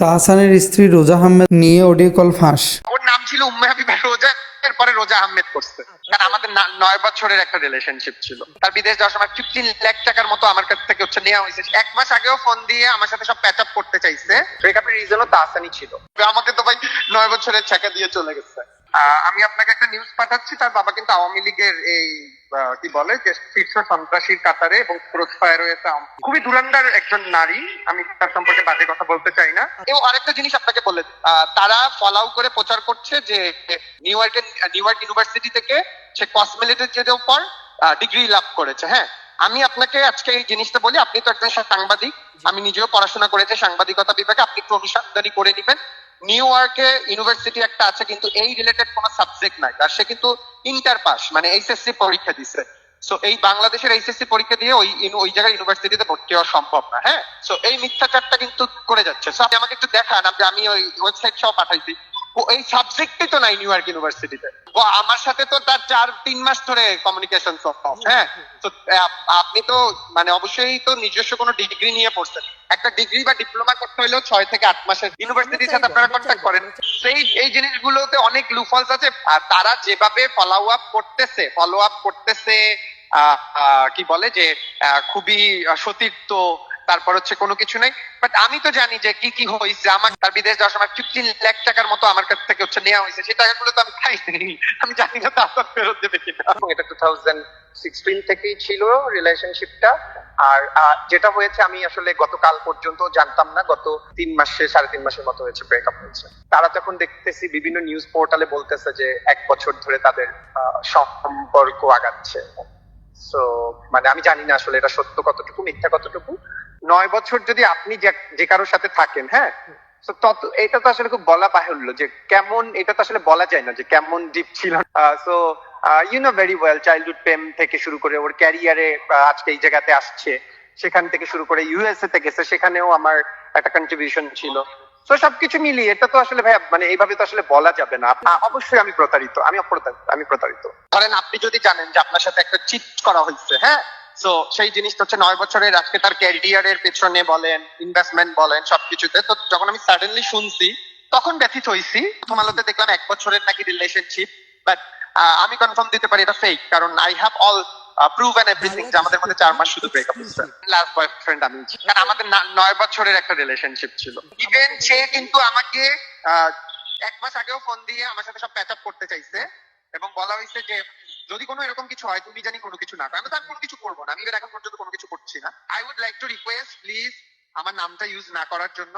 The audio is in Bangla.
তাহসানের স্ত্রী রোজা আহমেদ নিয়ে অডিও কল ফাঁস। ওর নাম ছিল উম্মে হাবিবা রোজা, এরপরে রোজা আহমেদ করছে। কারণ আমাদের 9 বছরের একটা রিলেশনশিপ ছিল। তার বিদেশ যাওয়ার সময় 15 লাখ টাকার মতো আমার কাছ থেকে নেওয়া হয়েছে। 1 মাস আগেও ফোন দিয়ে আমার সাথে সব প্যাচ আপ করতে চাইছে। ব্রেকআপের রিজনও তাহসানই ছিল। আমাকে তো ভাই 9 বছরের ছেঁকা দিয়ে চলে গেছে। আমি আপনাকে একটা নিউজ পাঠাচ্ছি, তার বাবা কিন্তু আওয়ামী লীগের এই কি বলে যে শীর্ষ সন্ত্রাসীর কাতারে এবং ক্রস ফায়ার হয়েছে। খুবই দুরান্দার একজন নারী, আমি তার সম্পর্কে বাজে কথা বলতে চাই না। এবং আরেকটা জিনিস আপনাকে বলে তারা ফলাও করে প্রচার করছে যে নিউ ইয়র্ক ইউনিভার্সিটি থেকে সে কসমোলজির উপর ডিগ্রি লাভ করেছে। হ্যাঁ, আমি আপনাকে আজকে এই জিনিসটা বলি, আপনি তো একজন সাংবাদিক, আমি নিজেও পড়াশোনা করেছি সাংবাদিকতা বিভাগে, আপনি একটু অনুসন্ধানী করে নেবেন। নিউ ইয়র্কে ইউনিভার্সিটি একটা আছে, কিন্তু এই রিলেটেড কোনো সাবজেক্ট নাই। আর সে কিন্তু ইন্টার পাস, মানে এইচএসসি পরীক্ষা দিছে। সো এই বাংলাদেশের এইচএসসি পরীক্ষা দিয়ে ওই জায়গায় ইউনিভার্সিটিতে ভর্তি হওয়া সম্ভব না। হ্যাঁ, সো এই মিথ্যাচারটা কিন্তু করে যাচ্ছে। সো আপনি আমাকে একটু দেখান, আমি ওই ওয়েবসাইট সহ পাঠাইছি। এই সাবজেক্টই তো নাই নিউ ইয়র্ক ইউনিভার্সিটিতে। আমার সাথে তো তার 4-3 মাস ধরে কমিউনিকেশন অফ। হ্যাঁ, তো আপনি তো মানে অবশ্যই তো নিজস্ব কোনো ডিগ্রি নিয়ে পড়ছেন। একটা ডিগ্রি বা ডিপ্লোমা করতে হলেও 6 থেকে 8 মাসের ইউনিভার্সিটির সাথে আপনারা কন্ট্যাক্ট করেন। এই জিনিসগুলোতে অনেক লুফলস আছে। আর তারা যেভাবে ফলো আপ করতেছে কি বলে যে খুবই সতীর্থ, তারপর হচ্ছে কোনো কিছু নাই। বাট আমি তো জানি যে কি কি হয়েছে। আমার তার বিদেশ যাওয়ার সময় 15 লাখ টাকার মতো আমার কাছ থেকে নেওয়া হয়েছে। সেই টাকাগুলো তো আমি খাইনি, আমি জানি না তারপর ফেরত দেবে কিনা। এটা 2016 থেকেই ছিল রিলেশনশিপটা। আর যেটা হয়েছে আমি আসলে গতকাল পর্যন্ত জানতাম না। গত 3 মাসে 3.5 মাসের মতো হয়েছে ব্রেকআপ হয়েছে। তারা যখন দেখতেছি বিভিন্ন নিউজ পোর্টালে বলতেছে যে 1 বছর ধরে তাদের সম্পর্ক আগাচ্ছে। সো মানে আমি জানি না আসলে এটা সত্য কতটুকু মিথ্যা কতটুকু। 9 বছর যদি আপনি যে কারোর সাথে থাকেন, হ্যাঁ, তো এটা তো আসলে খুব বলা বাহুল্য যে কেমন, এটা তো আসলে বলা যায় না যে কেমন ডিপ ছিল। So you know very well, childhood প্রেম থেকে শুরু করে ওর ক্যারিয়ারে আজকে এই জায়গাতে আসছে, সেখান থেকে শুরু করে ইউএসএ তে গেছে, সেখানেও আমার একটা কন্ট্রিবিউশন ছিল। তো সবকিছু মিলিয়ে এটা তো আসলে ভাই মানে এইভাবে তো আসলে বলা যাবে না। অবশ্যই আমি প্রতারিত, আমি প্রতারিত। ধরেন আপনি যদি জানেন যে আপনার সাথে একটা চিট করা হয়েছে, হ্যাঁ, তো সেই জিনিসটা হচ্ছে 9 বছরের, আজকে তার ক্যারিয়ারের পেছনে বলেন, ইনভেস্টমেন্ট বলেন, সবকিছুতে। তো যখন আমি সাডেনলি শুনছি তখন ব্যথিত হয়েছি। প্রথম আলোতে দেখলাম 1 বছরের নাকি রিলেশনশিপ, বাট আমি কনফার্ম দিতে পারি এটা ফেক, কারণ I have all prove and everything যে আমাদের মধ্যে 4 মাস শুধু ব্রেকআপ হয়েছে। লাস্ট বয়ফ্রেন্ড আমি, কারণ আমাদের 9 বছরের একটা রিলেশনশিপ ছিল। ইভেন সে কিন্তু আমাকে 1 মাস আগেও ফোন দিয়ে আমার সাথে সব প্যাচ আপ করতে চাইছে এবং বলা হয়েছে যে যদি কোনো এরকম কিছু হয় তুমি জানি কোনো কিছু না করো। আমি তো কোনো কিছু করবো না, আমি এখন পর্যন্ত কোনো কিছু করছি না। I would like to request please আমার নামটা ইউজ না করার জন্য।